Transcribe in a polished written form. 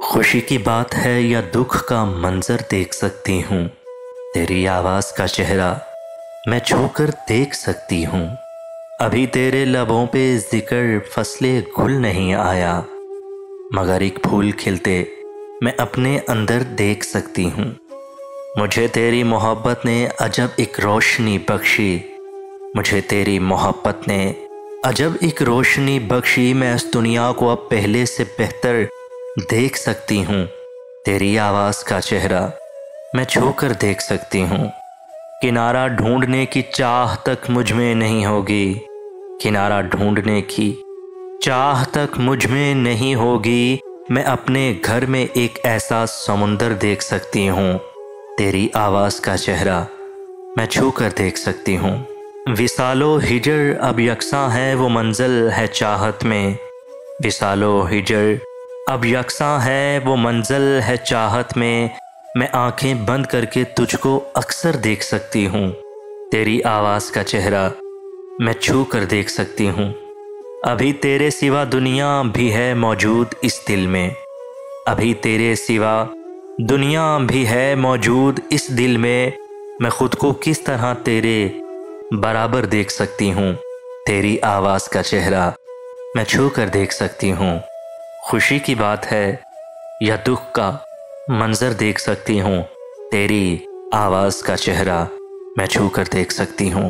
खुशी की बात है या दुख का मंजर देख सकती हूँ। तेरी आवाज़ का चेहरा मैं छूकर देख सकती हूँ। अभी तेरे लबों पे जिक्र फसले गुल नहीं आया, मगर एक फूल खिलते मैं अपने अंदर देख सकती हूँ। मुझे तेरी मोहब्बत ने अजब एक रोशनी बख्शी, मुझे तेरी मोहब्बत ने अजब एक रोशनी बख्शी। मैं इस दुनिया को अब पहले से बेहतर देख सकती हूँ। तेरी आवाज़ का चेहरा मैं छूकर देख सकती हूँ। किनारा ढूंढने की चाह तक मुझ में नहीं होगी, किनारा ढूंढने की चाह तक मुझ में नहीं होगी। मैं अपने घर में एक ऐसा समुंदर देख सकती हूँ। तेरी आवाज़ का चेहरा मैं छूकर देख सकती हूँ। विसालो हिजर अब यकसा है वो मंजिल है चाहत में, विसालो हिजर अब यकसा है वो मंजिल है चाहत में। मैं आंखें बंद करके तुझको अक्सर देख सकती हूँ। तेरी आवाज़ का चेहरा मैं छू कर देख सकती हूँ। अभी तेरे सिवा दुनिया भी है मौजूद इस दिल में, अभी तेरे सिवा दुनिया भी है मौजूद इस दिल में। मैं खुद को किस तरह तेरे बराबर देख सकती हूँ। तेरी आवाज़ का चेहरा मैं छू कर देख सकती हूँ। खुशी की बात है या दुख का मंजर देख सकती हूँ। तेरी आवाज़ का चेहरा मैं छू कर देख सकती हूँ।